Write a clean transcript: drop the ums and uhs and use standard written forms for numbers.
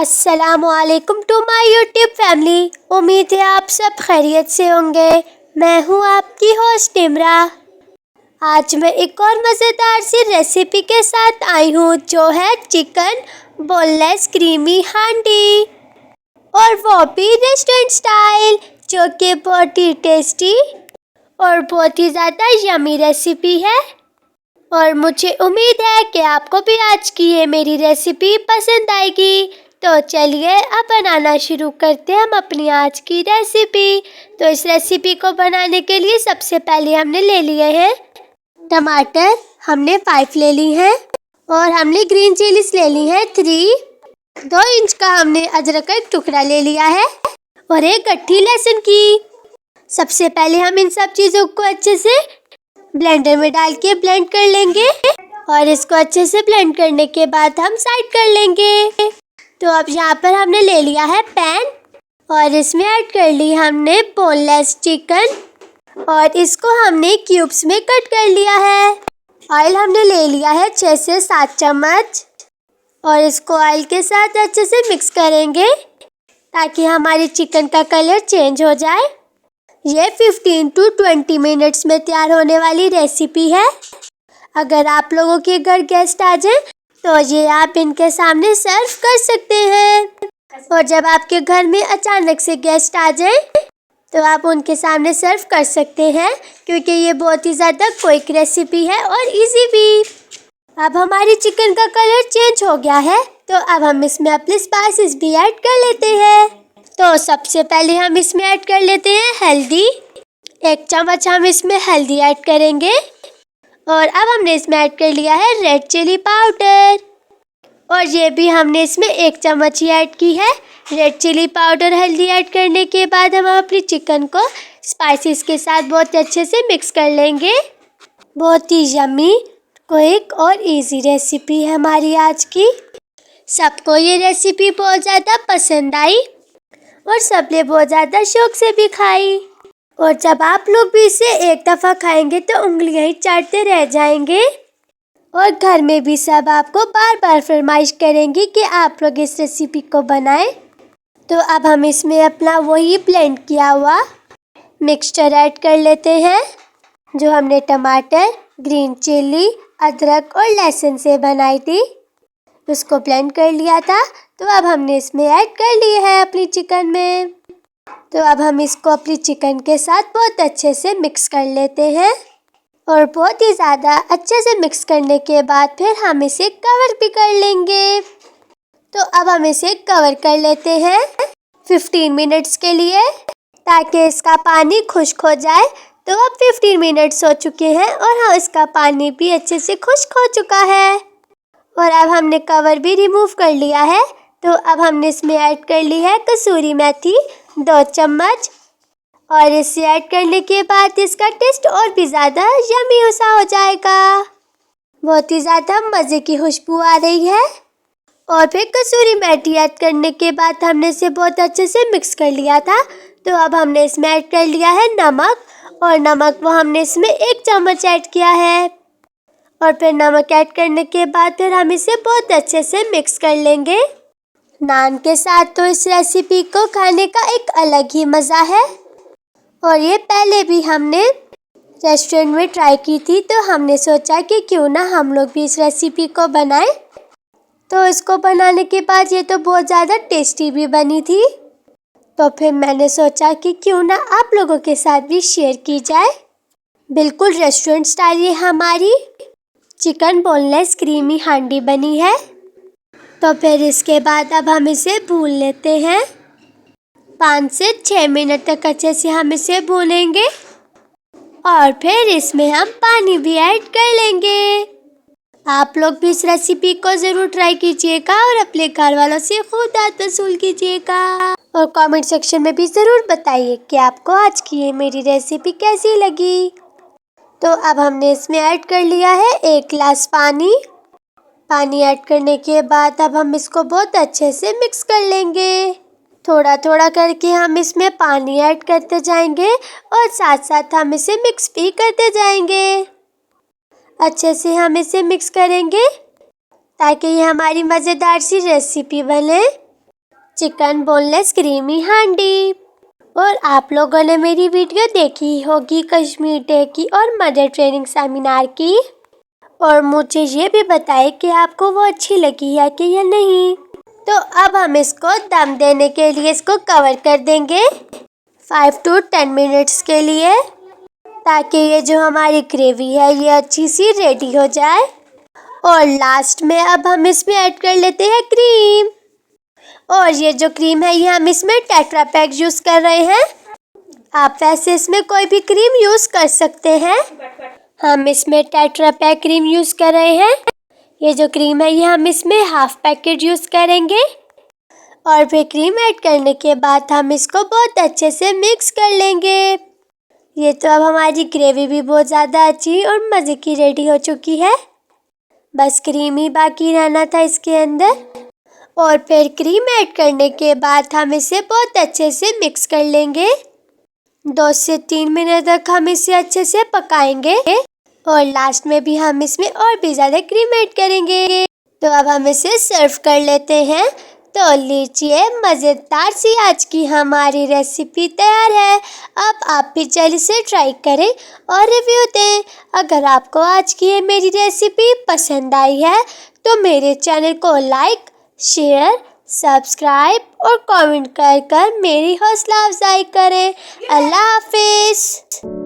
अस्सलामुअलैकुम to my YouTube family. उम्मीद है आप सब खैरियत से होंगे। मैं हूं आपकी होस्ट इमरा। आज मैं एक और मज़ेदार सी रेसिपी के साथ आई हूं जो है चिकन बोनलेस क्रीमी हांडी, और वो भी रेस्टोरेंट स्टाइल, जो कि बहुत ही टेस्टी और बहुत ही ज़्यादा यमी रेसिपी है। और मुझे उम्मीद है कि आपको भी आज की ये मेरी रेसिपी पसंद आएगी। तो चलिए अब बनाना शुरू करते हैं हम अपनी आज की रेसिपी। तो इस रेसिपी को बनाने के लिए सबसे पहले हमने ले लिए हैं टमाटर, हमने 5 ले ली हैं, और हमने ग्रीन चिलीज ले ली हैं 3। 2 इंच का हमने अदरक का एक टुकड़ा ले लिया है, और एक गट्ठी लहसुन की। सबसे पहले हम इन सब चीज़ों को अच्छे से ब्लेंडर में डाल के ब्लेंड कर लेंगे, और इसको अच्छे से ब्लेंड करने के बाद हम साइड कर लेंगे। तो अब यहाँ पर हमने ले लिया है पैन, और इसमें ऐड कर ली हमने बोनलेस चिकन, और इसको हमने क्यूब्स में कट कर लिया है। ऑयल हमने ले लिया है 6 से 7 चम्मच, और इसको ऑयल के साथ अच्छे से मिक्स करेंगे ताकि हमारी चिकन का कलर चेंज हो जाए। ये 15 to 20 मिनट्स में तैयार होने वाली रेसिपी है। अगर आप लोगों के घर गेस्ट आ जाएं तो ये आप इनके सामने सर्व कर सकते हैं, और जब आपके घर में अचानक से गेस्ट आ जाएं तो आप उनके सामने सर्व कर सकते हैं, क्योंकि ये बहुत ही ज़्यादा क्विक रेसिपी है और इजी भी। अब हमारी चिकन का कलर चेंज हो गया है, तो अब हम इसमें अपने स्पाइसेस भी ऐड कर लेते हैं। तो सबसे पहले हम इसमें ऐड कर लेते हैं हल्दी। 1 चम्मच हम इसमें हल्दी ऐड करेंगे, और अब हमने इसमें ऐड कर लिया है रेड चिली पाउडर, और ये भी हमने इसमें 1 चम्मच ही ऐड की है। रेड चिली पाउडर हल्दी ऐड करने के बाद हम अपनी चिकन को स्पाइसेस के साथ बहुत अच्छे से मिक्स कर लेंगे। बहुत ही यम्मी, क्विक और इजी रेसिपी है हमारी आज की। सबको ये रेसिपी बहुत ज़्यादा पसंद आई, और सबने बहुत ज़्यादा शौक से भी खाई। और जब आप लोग भी इसे एक दफ़ा खाएंगे तो उंगलियां ही चाटते रह जाएंगे, और घर में भी सब आपको बार बार फरमाइश करेंगे कि आप लोग इस रेसिपी को बनाएं। तो अब हम इसमें अपना वही ब्लेंड किया हुआ मिक्सचर ऐड कर लेते हैं, जो हमने टमाटर, ग्रीन चिली, अदरक और लहसुन से बनाई थी, उसको ब्लेंड कर लिया था। तो अब हमने इसमें ऐड कर लिए है अपनी चिकन में। तो अब हम इसको अपनी चिकन के साथ बहुत अच्छे से मिक्स कर लेते हैं, और बहुत ही ज़्यादा अच्छे से मिक्स करने के बाद फिर हम इसे कवर भी कर लेंगे। तो अब हम इसे कवर कर लेते हैं 15 मिनट्स के लिए, ताकि इसका पानी खुश्क हो जाए। तो अब 15 मिनट्स हो चुके हैं, और हाँ, इसका पानी भी अच्छे से खुश्क हो चुका है, और अब हमने कवर भी रिमूव कर लिया है। तो अब हमने इसमें ऐड कर ली है कसूरी मेथी 2 चम्मच, और इसे ऐड करने के बाद इसका टेस्ट और भी ज़्यादा यम्मी सा हो जाएगा। बहुत ही ज़्यादा मज़े की खुशबू आ रही है। और फिर कसूरी मेथी ऐड करने के बाद हमने इसे बहुत अच्छे से मिक्स कर लिया था। तो अब हमने इसमें ऐड कर लिया है नमक, और नमक वो हमने इसमें 1 चम्मच ऐड किया है। और फिर नमक ऐड करने के बाद फिर हम इसे बहुत अच्छे से मिक्स कर लेंगे। नान के साथ तो इस रेसिपी को खाने का एक अलग ही मज़ा है, और ये पहले भी हमने रेस्टोरेंट में ट्राई की थी, तो हमने सोचा कि क्यों ना हम लोग भी इस रेसिपी को बनाएं। तो इसको बनाने के बाद ये तो बहुत ज़्यादा टेस्टी भी बनी थी, तो फिर मैंने सोचा कि क्यों ना आप लोगों के साथ भी शेयर की जाए। बिल्कुल रेस्टोरेंट स्टाइल ये हमारी चिकन बोनलेस क्रीमी हांडी बनी है। तो फिर इसके बाद अब हम इसे भून लेते हैं। 5 से 6 मिनट तक अच्छे से हम इसे भूनेंगे, और फिर इसमें हम पानी भी ऐड कर लेंगे। आप लोग भी इस रेसिपी को ज़रूर ट्राई कीजिएगा, और अपने घर वालों से खुद दाद वसूल कीजिएगा, और कमेंट सेक्शन में भी ज़रूर बताइए कि आपको आज की ये मेरी रेसिपी कैसी लगी। तो अब हमने इसमें ऐड कर लिया है 1 गिलास पानी। पानी ऐड करने के बाद अब हम इसको बहुत अच्छे से मिक्स कर लेंगे। थोड़ा थोड़ा करके हम इसमें पानी ऐड करते जाएंगे, और साथ साथ हम इसे मिक्स भी करते जाएंगे। अच्छे से हम इसे मिक्स करेंगे ताकि ये हमारी मज़ेदार सी रेसिपी बने। चिकन बोनलेस क्रीमी हांडी। और आप लोगों ने मेरी वीडियो देखी होगी कश्मीर डे की और मदर ट्रेनिंग सेमिनार की, और मुझे ये भी बताएं कि आपको वो अच्छी लगी है कि या नहीं। तो अब हम इसको दम देने के लिए इसको कवर कर देंगे 5 to 10 मिनट्स के लिए, ताकि ये जो हमारी ग्रेवी है ये अच्छी सी रेडी हो जाए। और लास्ट में अब हम इसमें ऐड कर लेते हैं क्रीम। और ये जो क्रीम है ये हम इसमें टेट्रा पैक यूज़ कर रहे हैं। आप वैसे इसमें कोई भी क्रीम यूज़ कर सकते हैं, हम इसमें टेट्रा पैक क्रीम यूज़ कर रहे हैं। ये जो क्रीम है ये हम इसमें हाफ पैकेट यूज़ करेंगे। और फिर क्रीम ऐड करने के बाद हम इसको बहुत अच्छे से मिक्स कर लेंगे। ये तो अब हमारी ग्रेवी भी बहुत ज़्यादा अच्छी और मज़े की रेडी हो चुकी है। बस क्रीम ही बाकी रहना था इसके अंदर। और फिर क्रीम ऐड करने के बाद हम इसे बहुत अच्छे से मिक्स कर लेंगे। 2 से 3 मिनट तक हम इसे अच्छे से पकाएंगे। और लास्ट में भी हम इसमें और भी ज़्यादा क्रीम ऐड करेंगे। तो अब हम इसे सर्व कर लेते हैं। तो लीजिए, मज़ेदार सी आज की हमारी रेसिपी तैयार है। अब आप भी जल्दी से ट्राई करें और रिव्यू दें। अगर आपको आज की ये मेरी रेसिपी पसंद आई है तो मेरे चैनल को लाइक, शेयर, सब्सक्राइब और कमेंट कर मेरी हौसला अफजाई करें। अल्लाह हाफिज़।